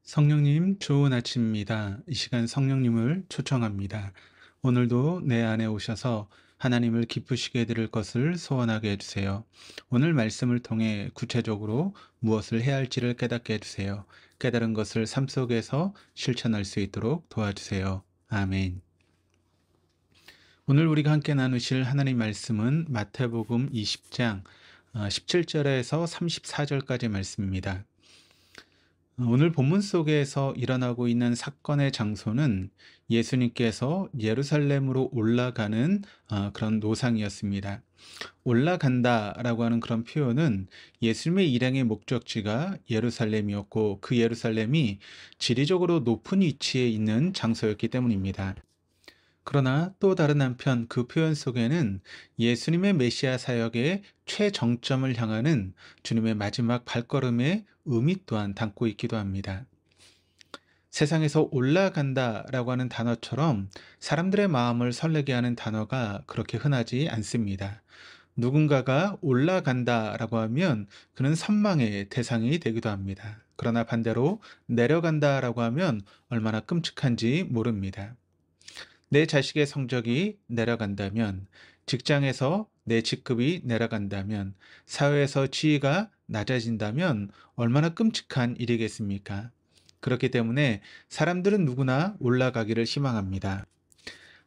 성령님, 좋은 아침입니다. 이 시간 성령님을 초청합니다. 오늘도 내 안에 오셔서 하나님을 기쁘시게 해드릴 것을 소원하게 해주세요. 오늘 말씀을 통해 구체적으로 무엇을 해야 할지를 깨닫게 해주세요. 깨달은 것을 삶 속에서 실천할 수 있도록 도와주세요. 아멘. 오늘 우리가 함께 나누실 하나님 말씀은 마태복음 20장 17절에서 34절까지 말씀입니다. 오늘 본문 속에서 일어나고 있는 사건의 장소는 예수님께서 예루살렘으로 올라가는 그런 노상이었습니다. 올라간다라고 하는 그런 표현은 예수님의 일행의 목적지가 예루살렘이었고 그 예루살렘이 지리적으로 높은 위치에 있는 장소였기 때문입니다. 그러나 또 다른 한편 그 표현 속에는 예수님의 메시아 사역의 최정점을 향하는 주님의 마지막 발걸음의 의미 또한 담고 있기도 합니다. 세상에서 올라간다라고 하는 단어처럼 사람들의 마음을 설레게 하는 단어가 그렇게 흔하지 않습니다. 누군가가 올라간다라고 하면 그는 선망의 대상이 되기도 합니다. 그러나 반대로 내려간다라고 하면 얼마나 끔찍한지 모릅니다. 내 자식의 성적이 내려간다면, 직장에서 내 직급이 내려간다면, 사회에서 지위가 낮아진다면 얼마나 끔찍한 일이겠습니까? 그렇기 때문에 사람들은 누구나 올라가기를 희망합니다.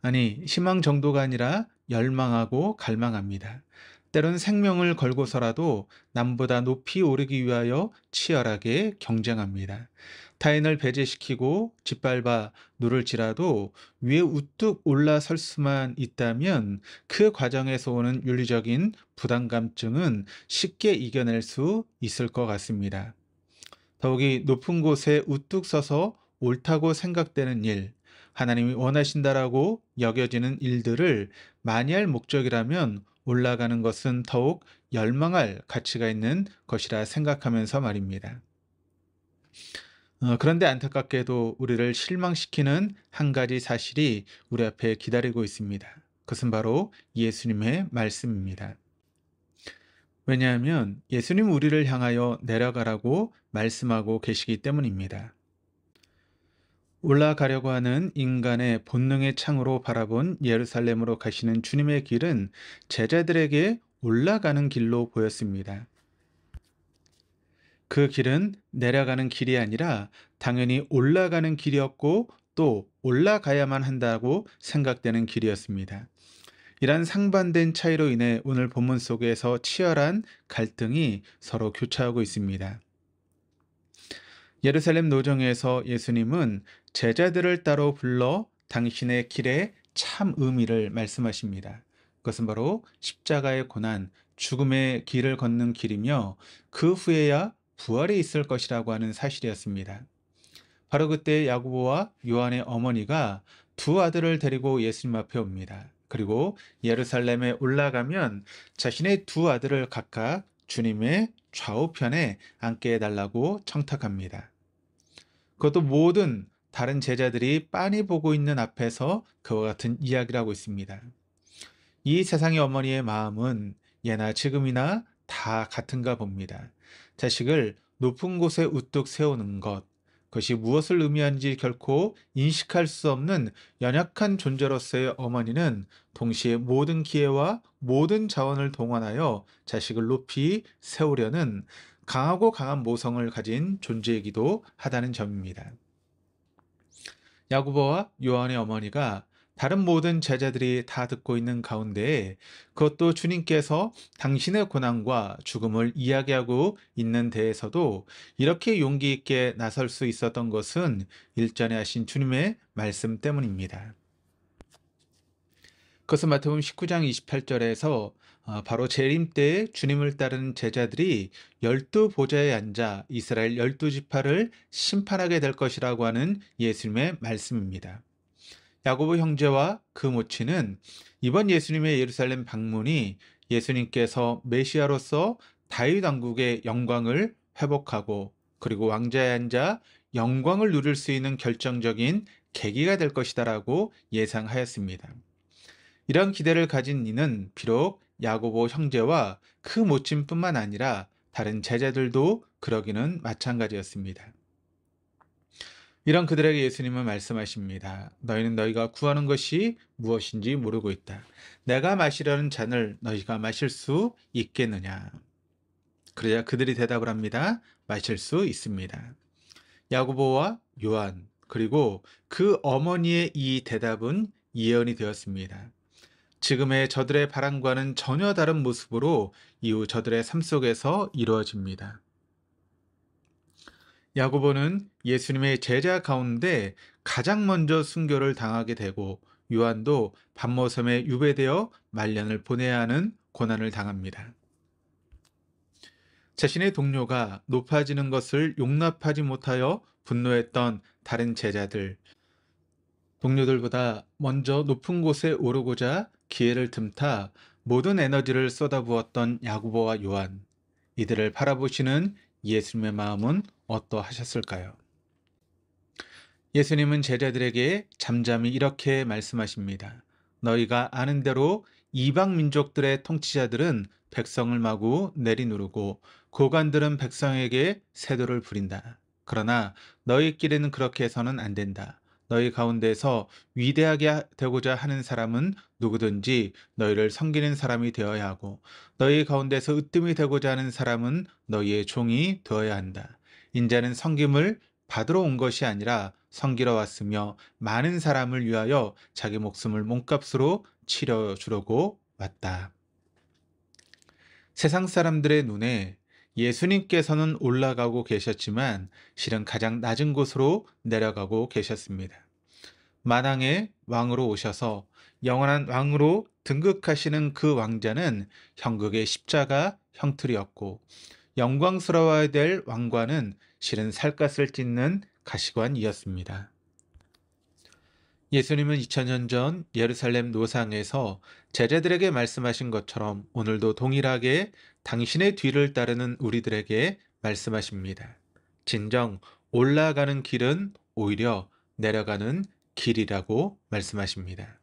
아니, 희망 정도가 아니라 열망하고 갈망합니다. 때로는 생명을 걸고서라도 남보다 높이 오르기 위하여 치열하게 경쟁합니다. 타인을 배제시키고 짓밟아 누를지라도 위에 우뚝 올라설 수만 있다면 그 과정에서 오는 윤리적인 부담감증은 쉽게 이겨낼 수 있을 것 같습니다. 더욱이 높은 곳에 우뚝 서서 옳다고 생각되는 일, 하나님이 원하신다라고 여겨지는 일들을 많이 할 목적이라면 올라가는 것은 더욱 열망할 가치가 있는 것이라 생각하면서 말입니다. 그런데 안타깝게도 우리를 실망시키는 한 가지 사실이 우리 앞에 기다리고 있습니다. 그것은 바로 예수님의 말씀입니다. 왜냐하면 예수님 우리를 향하여 내려가라고 말씀하고 계시기 때문입니다. 올라가려고 하는 인간의 본능의 창으로 바라본 예루살렘으로 가시는 주님의 길은 제자들에게 올라가는 길로 보였습니다. 그 길은 내려가는 길이 아니라 당연히 올라가는 길이었고 또 올라가야만 한다고 생각되는 길이었습니다. 이러한 상반된 차이로 인해 오늘 본문 속에서 치열한 갈등이 서로 교차하고 있습니다. 예루살렘 노정에서 예수님은 제자들을 따로 불러 당신의 길의 참 의미를 말씀하십니다. 그것은 바로 십자가의 고난, 죽음의 길을 걷는 길이며 그 후에야 부활이 있을 것이라고 하는 사실이었습니다. 바로 그때 야고보와 요한의 어머니가 두 아들을 데리고 예수님 앞에 옵니다. 그리고 예루살렘에 올라가면 자신의 두 아들을 각각 주님의 좌우편에 앉게 해달라고 청탁합니다. 그것도 모든 다른 제자들이 빤히 보고 있는 앞에서 그와 같은 이야기를 하고 있습니다. 이 세상의 어머니의 마음은 예나 지금이나 다 같은가 봅니다. 자식을 높은 곳에 우뚝 세우는 것, 그것이 무엇을 의미하는지 결코 인식할 수 없는 연약한 존재로서의 어머니는 동시에 모든 기회와 모든 자원을 동원하여 자식을 높이 세우려는 강하고 강한 모성을 가진 존재이기도 하다는 점입니다. 야고보와 요한의 어머니가 다른 모든 제자들이 다 듣고 있는 가운데에 그것도 주님께서 당신의 고난과 죽음을 이야기하고 있는 데에서도 이렇게 용기 있게 나설 수 있었던 것은 일전에 하신 주님의 말씀 때문입니다. 그것은 마태복음 19장 28절에서 바로 재림 때에 주님을 따르는 제자들이 12보좌에 앉아 이스라엘 12지파를 심판하게 될 것이라고 하는 예수님의 말씀입니다. 야고보 형제와 그 모친은 이번 예수님의 예루살렘 방문이 예수님께서 메시아로서 다윗 왕국의 영광을 회복하고 그리고 왕자에 앉아 영광을 누릴 수 있는 결정적인 계기가 될 것이다라고 예상하였습니다. 이런 기대를 가진 이는 비록 야고보 형제와 그 모친뿐만 아니라 다른 제자들도 그러기는 마찬가지였습니다. 이런 그들에게 예수님은 말씀하십니다. 너희는 너희가 구하는 것이 무엇인지 모르고 있다. 내가 마시려는 잔을 너희가 마실 수 있겠느냐? 그러자 그들이 대답을 합니다. 마실 수 있습니다. 야고보와 요한 그리고 그 어머니의 이 대답은 예언이 되었습니다. 지금의 저들의 바람과는 전혀 다른 모습으로 이후 저들의 삶 속에서 이루어집니다. 야고보는 예수님의 제자 가운데 가장 먼저 순교를 당하게 되고 요한도 밤모섬에 유배되어 말년을 보내야 하는 고난을 당합니다. 자신의 동료가 높아지는 것을 용납하지 못하여 분노했던 다른 제자들, 동료들보다 먼저 높은 곳에 오르고자 기회를 틈타 모든 에너지를 쏟아부었던 야고보와 요한, 이들을 바라보시는 예수님의 마음은 어떠하셨을까요? 예수님은 제자들에게 잠잠히 이렇게 말씀하십니다. 너희가 아는 대로 이방 민족들의 통치자들은 백성을 마구 내리누르고 고관들은 백성에게 세도를 부린다. 그러나 너희끼리는 그렇게 해서는 안 된다. 너희 가운데서 위대하게 되고자 하는 사람은 누구든지 너희를 섬기는 사람이 되어야 하고 너희 가운데서 으뜸이 되고자 하는 사람은 너희의 종이 되어야 한다. 인자는 섬김을 받으러 온 것이 아니라 섬기러 왔으며 많은 사람을 위하여 자기 목숨을 몸값으로 치러주려고 왔다. 세상 사람들의 눈에 예수님께서는 올라가고 계셨지만 실은 가장 낮은 곳으로 내려가고 계셨습니다. 만왕의 왕으로 오셔서 영원한 왕으로 등극하시는 그 왕자는 형극의 십자가 형틀이었고 영광스러워야 될 왕관은 실은 살갗을 찢는 가시관이었습니다. 예수님은 2000년 전 예루살렘 노상에서 제자들에게 말씀하신 것처럼 오늘도 동일하게 당신의 뒤를 따르는 우리들에게 말씀하십니다. 진정 올라가는 길은 오히려 내려가는 길이라고 말씀하십니다.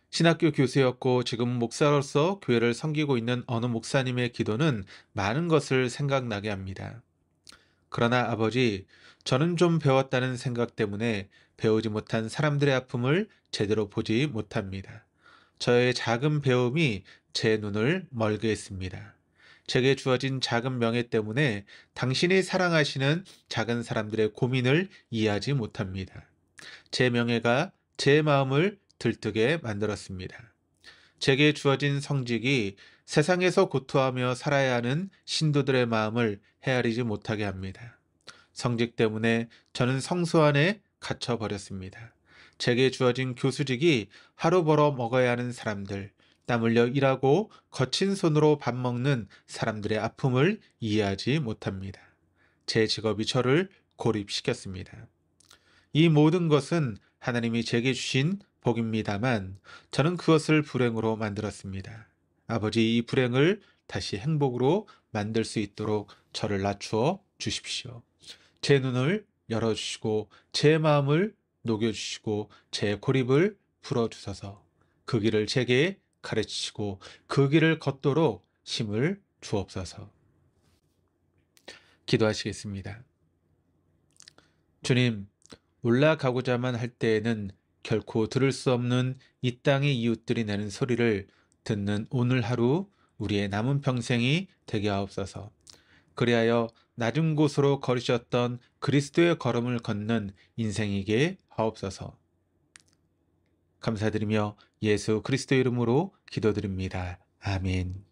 신학교 교수였고 지금 목사로서 교회를 섬기고 있는 어느 목사님의 기도는 많은 것을 생각나게 합니다. 그러나 아버지, 저는 좀 배웠다는 생각 때문에 배우지 못한 사람들의 아픔을 제대로 보지 못합니다. 저의 작은 배움이 제 눈을 멀게 했습니다. 제게 주어진 작은 명예 때문에 당신이 사랑하시는 작은 사람들의 고민을 이해하지 못합니다. 제 명예가 제 마음을 들뜨게 만들었습니다. 제게 주어진 성직이 세상에서 고통하며 살아야 하는 신도들의 마음을 헤아리지 못하게 합니다. 성직 때문에 저는 성소 안에 갇혀버렸습니다. 제게 주어진 교수직이 하루 벌어 먹어야 하는 사람들, 땀 흘려 일하고 거친 손으로 밥 먹는 사람들의 아픔을 이해하지 못합니다. 제 직업이 저를 고립시켰습니다. 이 모든 것은 하나님이 제게 주신 복입니다만 저는 그것을 불행으로 만들었습니다. 아버지, 이 불행을 다시 행복으로 만들 수 있도록 저를 낮추어 주십시오. 제 눈을 열어주시고 제 마음을 녹여주시고 제 고립을 풀어주셔서 그 길을 제게 가르치시고 그 길을 걷도록 힘을 주옵소서. 기도하시겠습니다. 주님, 올라가고자만 할 때에는 결코 들을 수 없는 이 땅의 이웃들이 내는 소리를 듣는 오늘 하루 우리의 남은 평생이 되게 하옵소서. 그리하여 낮은 곳으로 걸으셨던 그리스도의 걸음을 걷는 인생이게 하옵소서. 감사드리며 예수 그리스도 이름으로 기도드립니다. 아멘.